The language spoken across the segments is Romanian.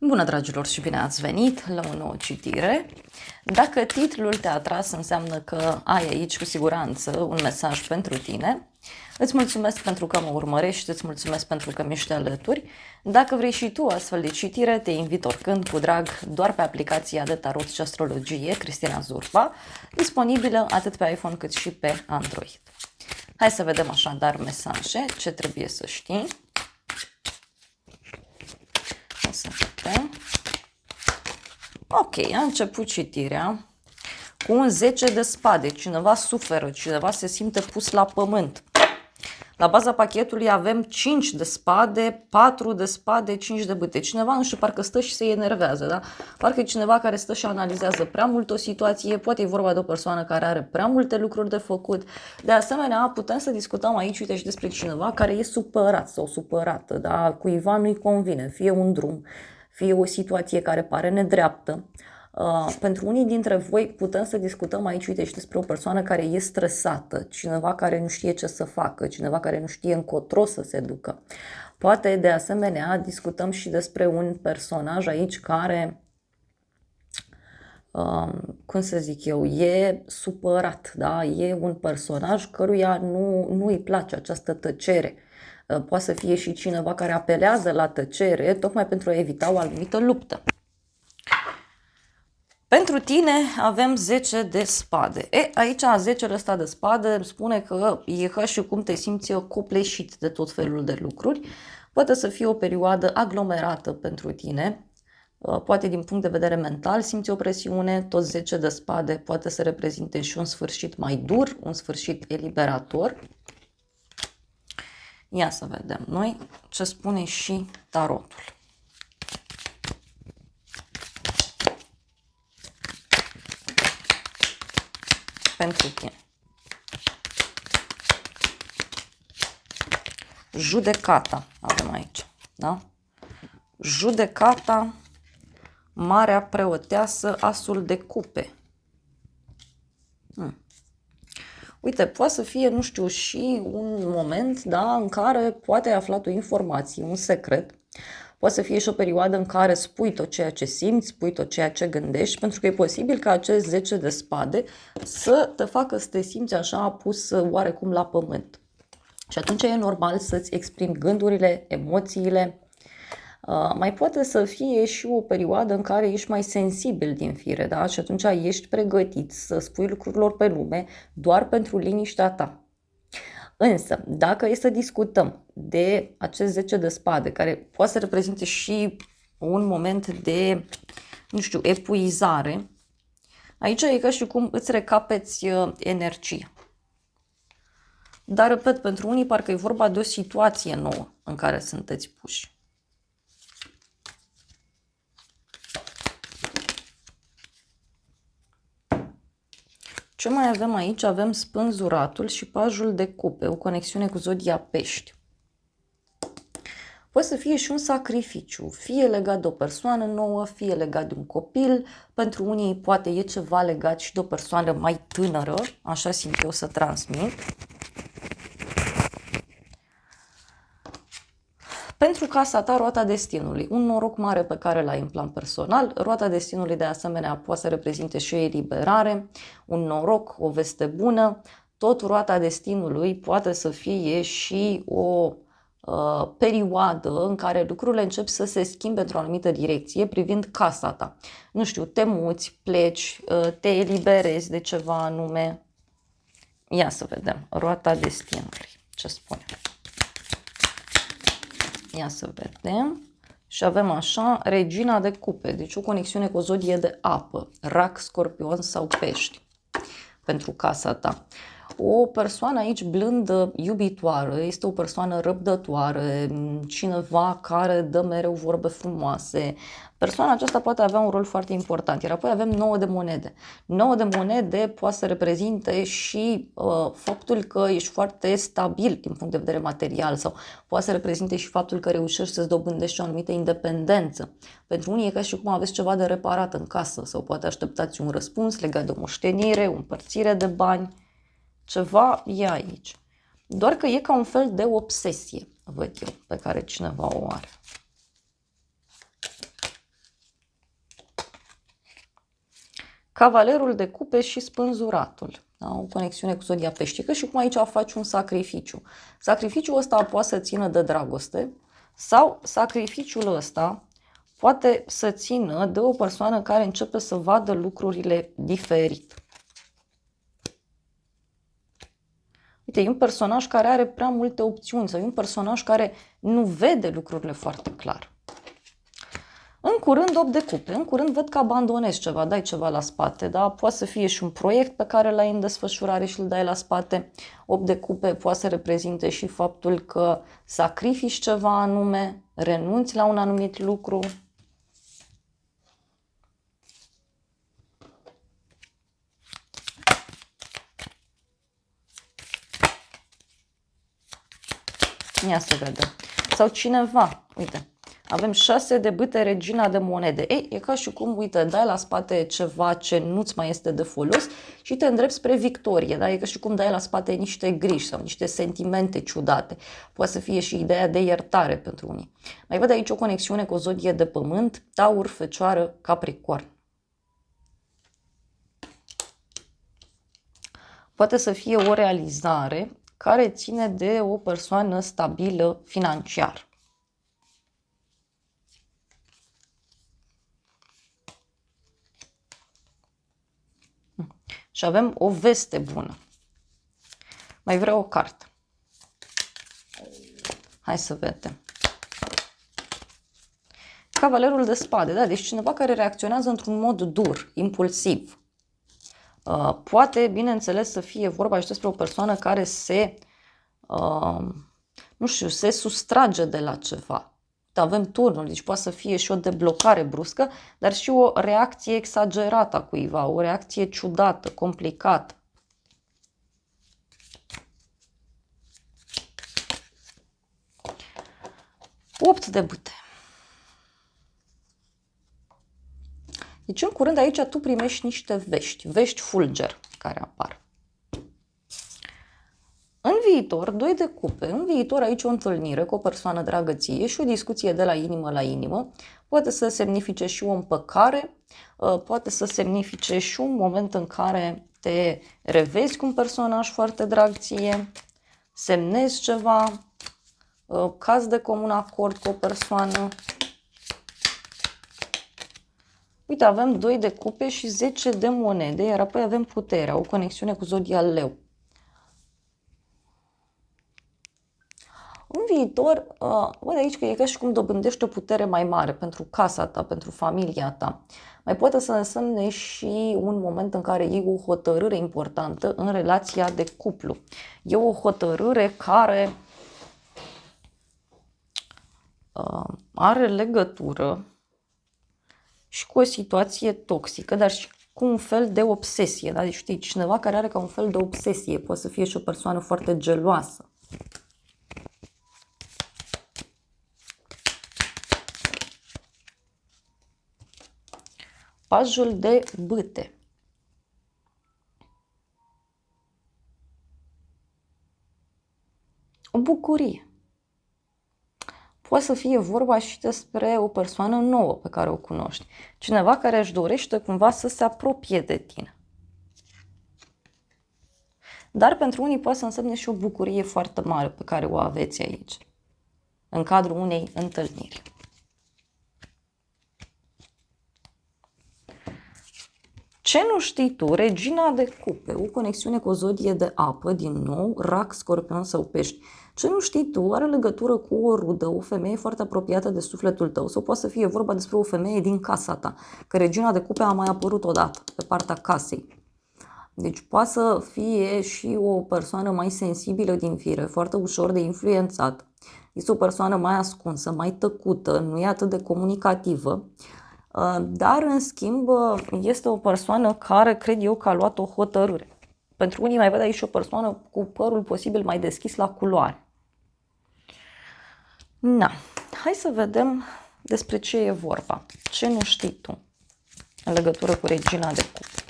Bună, dragilor, și bine ați venit la o nouă citire. Dacă titlul te-a atras, înseamnă că ai aici cu siguranță un mesaj pentru tine. Îți mulțumesc pentru că mă urmărești, îți mulțumesc pentru că mi-ești alături. Dacă vrei și tu astfel de citire, te invit oricând cu drag doar pe aplicația de tarot și astrologie Cristina Zurba, disponibilă atât pe iPhone cât și pe Android. Hai să vedem așadar mesaje, ce trebuie să știi. Să vedem. Ok, a început citirea cu un 10 de spade. Cineva suferă, cineva se simte pus la pământ. La baza pachetului avem 5 de spade, 4 de spade, 5 de bâte. Cineva, nu știu, parcă stă și se enervează, da? Parcă e cineva care stă și analizează prea mult o situație, poate e vorba de o persoană care are prea multe lucruri de făcut. De asemenea, putem să discutăm aici, uite, și despre cineva care e supărat sau supărată, da? Cuiva nu-i convine, fie un drum, fie o situație care pare nedreaptă. Pentru unii dintre voi putem să discutăm aici, uite, și despre o persoană care e stresată, cineva care nu știe ce să facă, cineva care nu știe încotro să se ducă. Poate, de asemenea, discutăm și despre un personaj aici care, cum să zic eu, e supărat, da? E un personaj căruia nu îi place această tăcere. Poate să fie și cineva care apelează la tăcere tocmai pentru a evita o anumită luptă. Pentru tine avem 10 de spade. Aici 10-ul ăsta de spade îmi spune că e ca și cum te simți copleșit de tot felul de lucruri. Poate să fie o perioadă aglomerată pentru tine. Poate din punct de vedere mental simți o presiune. Tot 10 de spade poate să reprezinte și un sfârșit mai dur, un sfârșit eliberator. Ia să vedem noi ce spune și tarotul. Pentru tine. Judecata avem aici, da? Judecata, Marea Preoteasă, Asul de cupe. Uite, poate să fie, nu știu, și un moment, da, în care poate ai aflat o informație, un secret. Poate să fie și o perioadă în care spui tot ceea ce simți, spui tot ceea ce gândești, pentru că e posibil ca acest 10 de spade să te facă să te simți așa pus oarecum la pământ. Și atunci e normal să-ți exprimi gândurile, emoțiile. Mai poate să fie și o perioadă în care ești mai sensibil din fire, da? Și atunci ești pregătit să spui lucrurilor pe lume doar pentru liniștea ta. Însă, dacă e să discutăm de acest 10 de spade, care poate să reprezinte și un moment de, nu știu, epuizare, aici e ca și cum îți recapeți energia. Dar, repet, pentru unii parcă e vorba de o situație nouă în care sunteți puși. Ce mai avem aici? Avem spânzuratul și pajul de cupe, o conexiune cu zodia pești. Poate să fie și un sacrificiu, fie legat de o persoană nouă, fie legat de un copil. Pentru unii poate e ceva legat și de o persoană mai tânără, așa simt eu să transmit. Pentru casa ta, roata destinului, un noroc mare pe care l-ai în plan personal. Roata destinului de asemenea poate să reprezinte și o eliberare, un noroc, o veste bună. Tot roata destinului poate să fie și o perioadă în care lucrurile încep să se schimbe într-o anumită direcție privind casa ta. Nu știu, te muți, pleci, te eliberezi de ceva anume. Ia să vedem, roata destinului, ce spune. Ia să vedem. Și avem așa, regina de cupe, deci o conexiune cu o zodie de apă, rac, scorpion sau pești pentru casa ta. O persoană aici blândă, iubitoare, este o persoană răbdătoare, cineva care dă mereu vorbe frumoase. Persoana aceasta poate avea un rol foarte important. Iar apoi avem 9 de monede. 9 de monede poate să reprezinte și faptul că ești foarte stabil din punct de vedere material sau poate să reprezinte și faptul că reușești să-ți dobândești o anumită independență. Pentru unii e ca și cum aveți ceva de reparat în casă sau poate așteptați un răspuns legat de o moștenire, o împărțire de bani. Ceva e aici. Doar că e ca un fel de obsesie, văd eu, pe care cineva o are. Cavalerul de cupe și spânzuratul. Da? O conexiune cu zodia peștică și cum aici faci un sacrificiu. Sacrificiul ăsta poate să țină de dragoste sau sacrificiul ăsta poate să țină de o persoană care începe să vadă lucrurile diferit. Uite, e un personaj care are prea multe opțiuni sau e un personaj care nu vede lucrurile foarte clar. În curând 8 de cupe, în curând văd că abandonezi ceva, dai ceva la spate, da? Poate să fie și un proiect pe care l-ai în desfășurare și îl dai la spate. 8 de cupe poate să reprezinte și faptul că sacrifici ceva anume, renunți la un anumit lucru. Ia să vedem. Sau cineva, uite, avem 6 de bâte, regina de monede. Ei, e ca și cum, uite, dai la spate ceva ce nu-ți mai este de folos și te îndrepți spre victorie. Da? E ca și cum dai la spate niște griji sau niște sentimente ciudate. Poate să fie și ideea de iertare pentru unii. Mai văd aici o conexiune cu o zodie de pământ, Taur, Fecioară, Capricorn. Poate să fie o realizare care ține de o persoană stabilă financiar. Și avem o veste bună. Mai vreau o carte. Hai să vedem. Cavalerul de spade, da? Deci cineva care reacționează într-un mod dur, impulsiv. Poate, bineînțeles, să fie vorba și despre o persoană care nu știu, se sustrage de la ceva. Avem turnul, deci poate să fie și o deblocare bruscă, dar și o reacție exagerată a cuiva, o reacție ciudată, complicată. Opt de bâte. Deci în curând aici tu primești niște vești fulger care apar. În viitor, 2 de cupe, în viitor aici o întâlnire cu o persoană dragă ție și o discuție de la inimă la inimă. Poate să semnifice și o împăcare, poate să semnifice și un moment în care te revezi cu un personaj foarte drag ție, semnezi ceva, cazi de comun acord cu o persoană. Uite, avem 2 de cupe și 10 de monede, iar apoi avem puterea, o conexiune cu zodia Leu. În viitor, văd aici că e ca și cum dobândești o putere mai mare pentru casa ta, pentru familia ta. Mai poate să însemne și un moment în care iei o hotărâre importantă în relația de cuplu. E o hotărâre care are legătură și cu o situație toxică, dar și cu un fel de obsesie. Da? Deci știi, cineva care are ca un fel de obsesie, poate să fie și o persoană foarte geloasă. Pajul de bâte. O bucurie. Poate să fie vorba și despre o persoană nouă pe care o cunoști. Cineva care își dorește cumva să se apropie de tine. Dar pentru unii poate să însemne și o bucurie foarte mare pe care o aveți aici, în cadrul unei întâlniri. Ce nu știi tu, regina de cupe, o conexiune cu o zodie de apă, din nou, rac, scorpion sau pești. Ce nu știi tu are legătură cu o rudă, o femeie foarte apropiată de sufletul tău sau poate să fie vorba despre o femeie din casa ta, că regina de cupe a mai apărut odată pe partea casei. Deci poate să fie și o persoană mai sensibilă din fire, foarte ușor de influențat. Este o persoană mai ascunsă, mai tăcută, nu e atât de comunicativă. Dar, în schimb, este o persoană care cred eu că a luat o hotărâre. Pentru unii mai văd aici o persoană cu părul posibil mai deschis la culoare. Na, hai să vedem despre ce e vorba. Ce nu știi tu în legătură cu regina de cupe.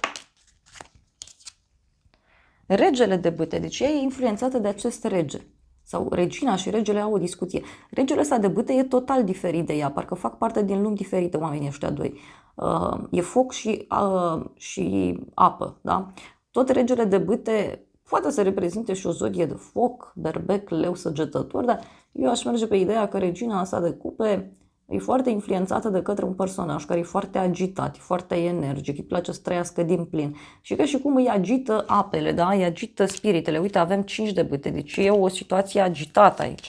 Regele de bâte, deci ea e influențată de acest rege. Sau regina și regele au o discuție. Regele ăsta de bâte e total diferit de ea, parcă fac parte din lumi diferite oamenii ăștia doi. E foc și apă, da? Tot regele de bâte poate să reprezinte și o zodie de foc, berbec, leu, săgetător, dar eu aș merge pe ideea că regina asta de cupe e foarte influențată de către un personaj care e foarte agitat, e foarte energic, îi place să trăiască din plin. Și că și cum îi agită apele, da? Îi agită spiritele. Uite, avem 5 de bâte, deci e o situație agitată aici.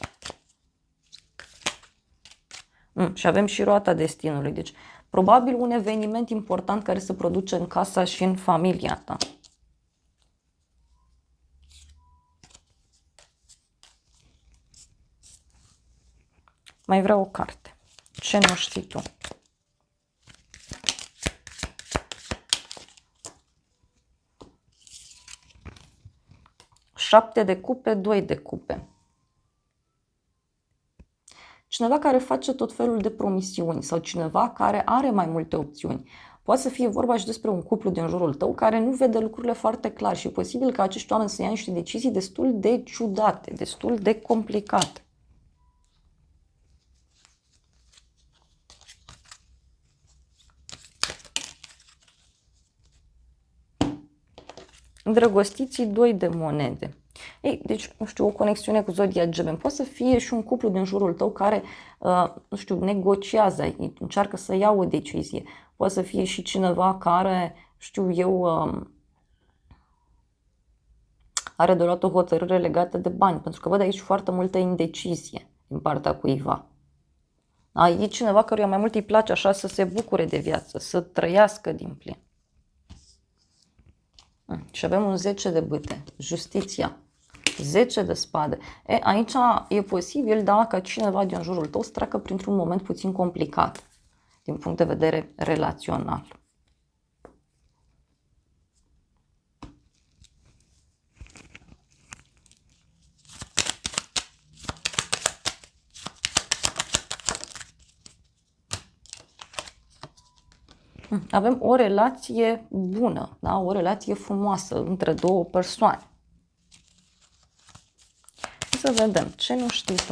Și avem și roata destinului. Deci, probabil un eveniment important care se produce în casa și în familia ta. Mai vreau o carte. Ce nu știi tu? Șapte de cupe, 2 de cupe. Cineva care face tot felul de promisiuni sau cineva care are mai multe opțiuni. Poate să fie vorba și despre un cuplu din jurul tău care nu vede lucrurile foarte clar și e posibil ca acești oameni să ia niște decizii destul de ciudate, destul de complicate. Îndrăgostiții, 2 de monede. Ei, deci, nu știu, o conexiune cu zodia Gemeni. Poate să fie și un cuplu din jurul tău care, nu știu, negociază, încearcă să ia o decizie. Poate să fie și cineva care, știu eu, are de luat o hotărâre legată de bani, pentru că văd aici foarte multă indecizie din partea cuiva. E cineva căruia mai mult îi place așa să se bucure de viață, să trăiască din plin. Și avem un 10 de bâte, justiția, 10 de spade. Aici e posibil, da, ca cineva din jurul tău să treacă printr-un moment puțin complicat din punct de vedere relațional. Avem o relație bună, da? O relație frumoasă între două persoane. Să vedem ce nu știi tu.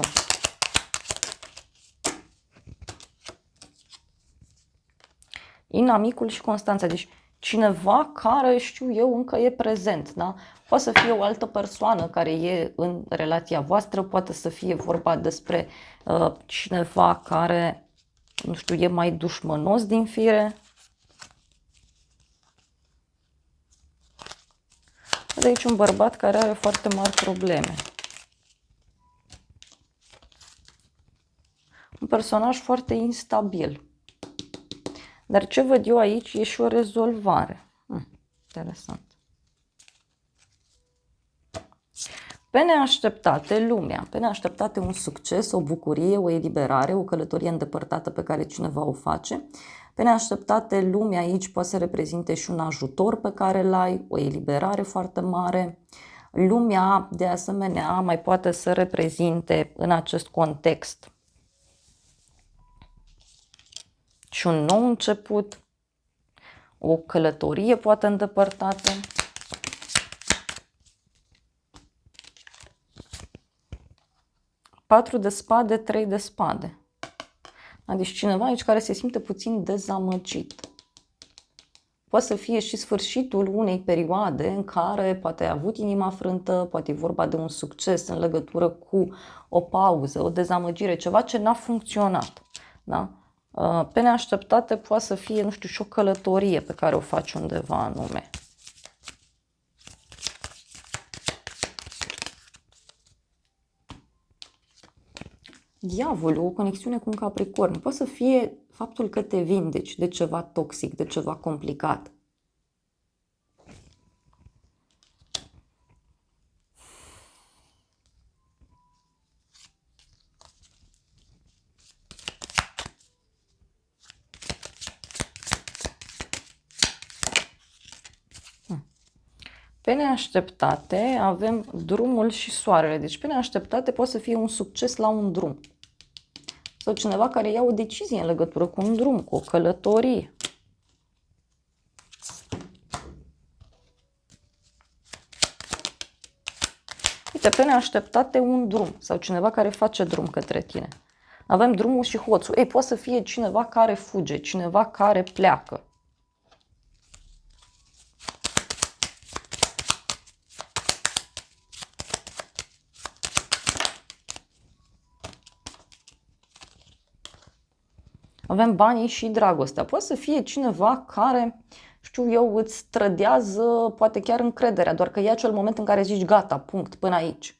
Inamicul și Constanța. Deci cineva care, știu eu, încă e prezent. Da? Poate să fie o altă persoană care e în relația voastră, poate să fie vorba despre cineva care, nu știu, e mai dușmănos din fire. De aici un bărbat care are foarte mari probleme. Un personaj foarte instabil. Dar ce văd eu aici e și o rezolvare. Interesant. Pe neașteptate, lumea. Pe neașteptate un succes, o bucurie, o eliberare, o călătorie îndepărtată pe care cineva o face. Pe neașteptate, lumea aici poate să reprezinte și un ajutor pe care îl ai, o eliberare foarte mare. Lumea, de asemenea, mai poate să reprezinte în acest context și un nou început, o călătorie poate îndepărtată. Patru de spade, 3 de spade. Deci cineva aici care se simte puțin dezamăgit. Poate să fie și sfârșitul unei perioade în care poate ai avut inima frântă, poate e vorba de un succes în legătură cu o pauză, o dezamăgire, ceva ce n-a funcționat. Da? Pe neașteptate poate să fie, nu știu, și o călătorie pe care o faci undeva anume. Diavolul, o conexiune cu un Capricorn. Poate să fie faptul că te vindeci de ceva toxic, de ceva complicat. Pe neașteptate avem drumul și soarele. Deci pe neașteptate poate să fie un succes la un drum. Sau cineva care ia o decizie în legătură cu un drum, cu o călătorie. Uite, pe neașteptate un drum sau cineva care face drum către tine. Avem drumul și hoțul. Ei, poate să fie cineva care fuge, cineva care pleacă. Avem banii și dragostea. Poate să fie cineva care, știu eu, îți trădează poate chiar încrederea, doar că e acel moment în care zici gata, punct, până aici.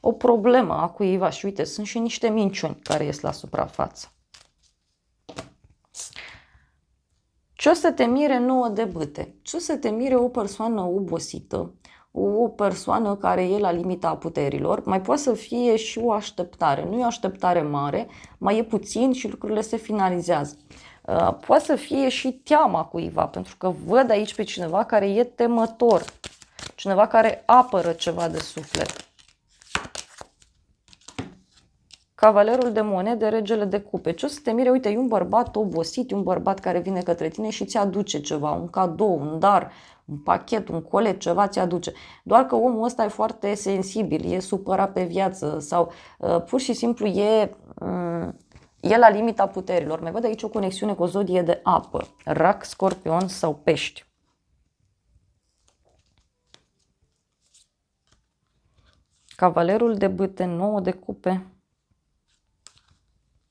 O problemă a cuiva și uite, sunt și niște minciuni care ies la suprafață. Ce o să te mire 9 de bâte? Ce o să te mire o persoană obosită, o persoană care e la limita puterilor, mai poate să fie și o așteptare. Nu e o așteptare mare, mai e puțin și lucrurile se finalizează. Poate să fie și teama cuiva, pentru că văd aici pe cineva care e temător, cineva care apără ceva de suflet. Cavalerul de monede, regele de cupe. Ce o să te mire? Uite, e un bărbat obosit, e un bărbat care vine către tine și ți aduce ceva, un cadou, un dar, un pachet, un colet, ceva ți aduce. Doar că omul ăsta e foarte sensibil, e supărat pe viață sau pur și simplu e la limita puterilor. Mai văd aici o conexiune cu o zodie de apă, rac, scorpion sau pești. Cavalerul de bâte, 9 de cupe.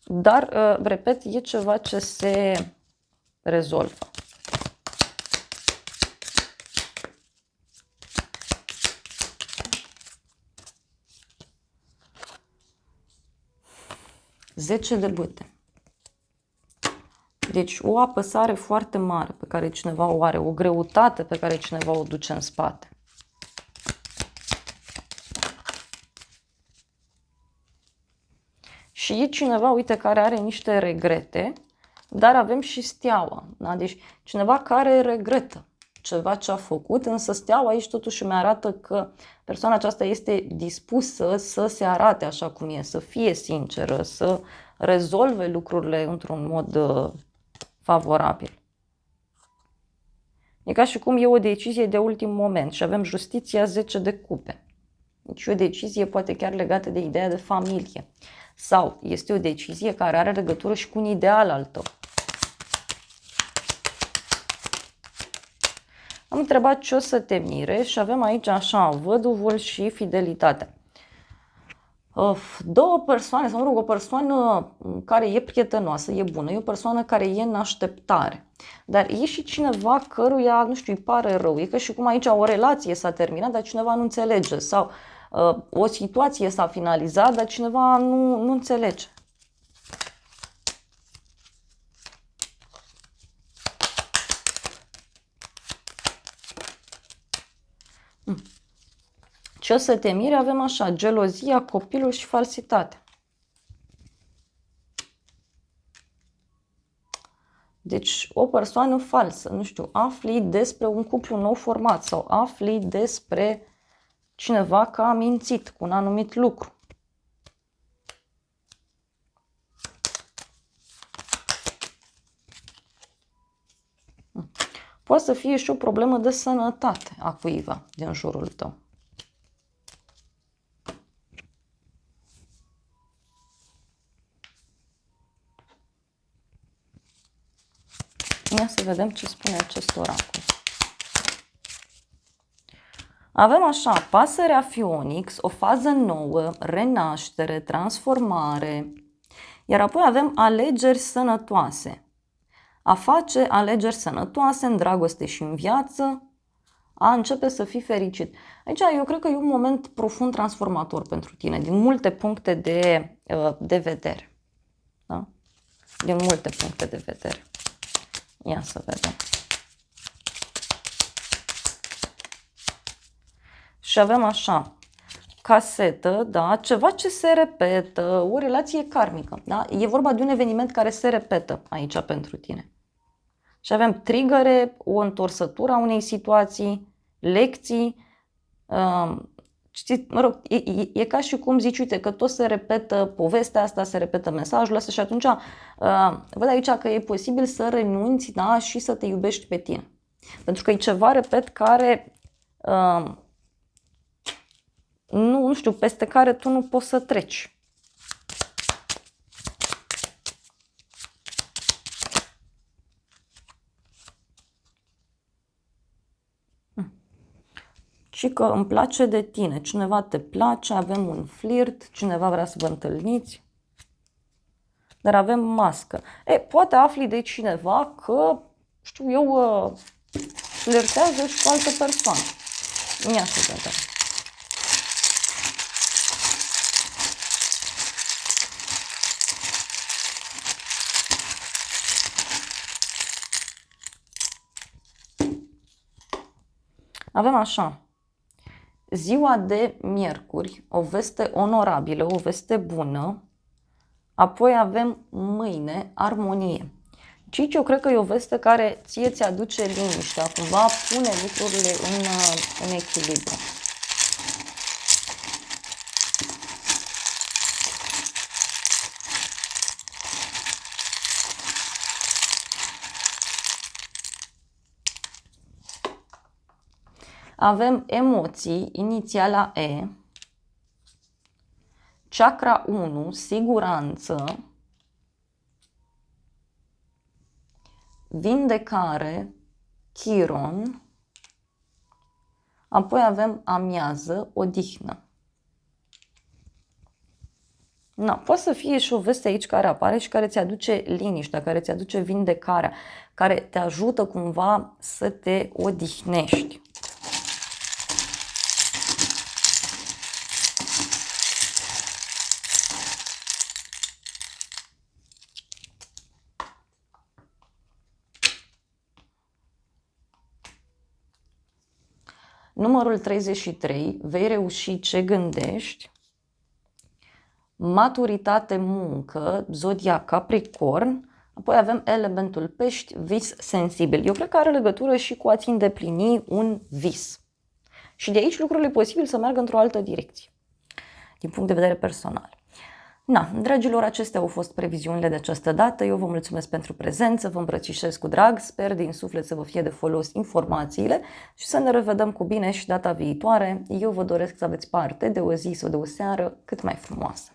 Dar, repet, e ceva ce se rezolvă. Zece de bâte. Deci o apăsare foarte mare pe care cineva o are, o greutate pe care cineva o duce în spate. Și e cineva, uite, care are niște regrete, dar avem și steaua. Da? Deci cineva care regretă ceva ce a făcut, însă steaua aici totuși mi arată că persoana aceasta este dispusă să se arate așa cum e, să fie sinceră, să rezolve lucrurile într-un mod favorabil. E ca și cum e o decizie de ultim moment și avem justiția 10 de cupe. Deci o decizie poate chiar legată de ideea de familie. Sau este o decizie care are legătură și cu un ideal al tău. Am întrebat ce o să te mire și avem aici așa, văduvul și fidelitatea. Două persoane, sau mă rog, o persoană care e prietenoasă, e bună, e o persoană care e în așteptare. Dar e și cineva căruia, nu știu, îi pare rău. E ca și cum aici o relație s-a terminat, dar cineva nu înțelege. Sau o situație s-a finalizat, dar cineva nu înțelege. Ce o să te mire? Avem așa, gelozia, copilul și falsitatea. Deci o persoană falsă, nu știu, afli despre un cuplu nou format sau afli despre cineva că a mințit cu un anumit lucru. Poate să fie și o problemă de sănătate a cuiva din jurul tău. Ia să vedem ce spune acest oracol. Avem așa, pasărea Phoenix, o fază nouă, renaștere, transformare. Iar apoi avem alegeri sănătoase. A face alegeri sănătoase în dragoste și în viață, a începe să fii fericit. Aici eu cred că e un moment profund transformator pentru tine, din multe puncte de vedere. Da? Din multe puncte de vedere. Ia să vedem. Și avem așa, casetă, da, ceva ce se repetă, o relație karmică, da? E vorba de un eveniment care se repetă aici pentru tine. Și avem trigăre, o întorsătură a unei situații, lecții, Știți, mă rog, e ca și cum zici, uite, că tot se repetă povestea asta, se repetă mesajul ăsta și atunci văd aici că e posibil să renunți, da, și să te iubești pe tine. Pentru că e ceva, repet, care, nu știu, peste care tu nu poți să treci. Și că îmi place de tine, cineva te place, avem un flirt, cineva vrea să vă întâlniți, dar avem mască. Poate afli de cineva că, știu eu, flirtează și cu altă persoană. Ia să vedem. Avem așa. Ziua de miercuri, o veste onorabilă, o veste bună, apoi avem mâine, armonie. Cici, eu cred că e o veste care ție ți-aduce liniștea, cumva pune lucrurile în echilibru. Avem emoții, inițiala E, chakra 1, siguranță, vindecare, chiron, apoi avem amiază, odihnă. Poate să fie și o veste aici care apare și care ți aduce liniștea, care ți aduce vindecarea, care te ajută cumva să te odihnești. Numărul 33, vei reuși ce gândești. Maturitate, muncă, zodia Capricorn, apoi avem elementul pești, vis sensibil. Eu cred că are legătură și cu a-ți îndeplini un vis. Și de aici lucrurile e posibil să meargă într-o altă direcție, din punct de vedere personal. Dragilor, acestea au fost previziunile de această dată. Eu vă mulțumesc pentru prezență, vă îmbrățișez cu drag, sper din suflet să vă fie de folos informațiile și să ne revedem cu bine și data viitoare. Eu vă doresc să aveți parte de o zi sau de o seară cât mai frumoasă.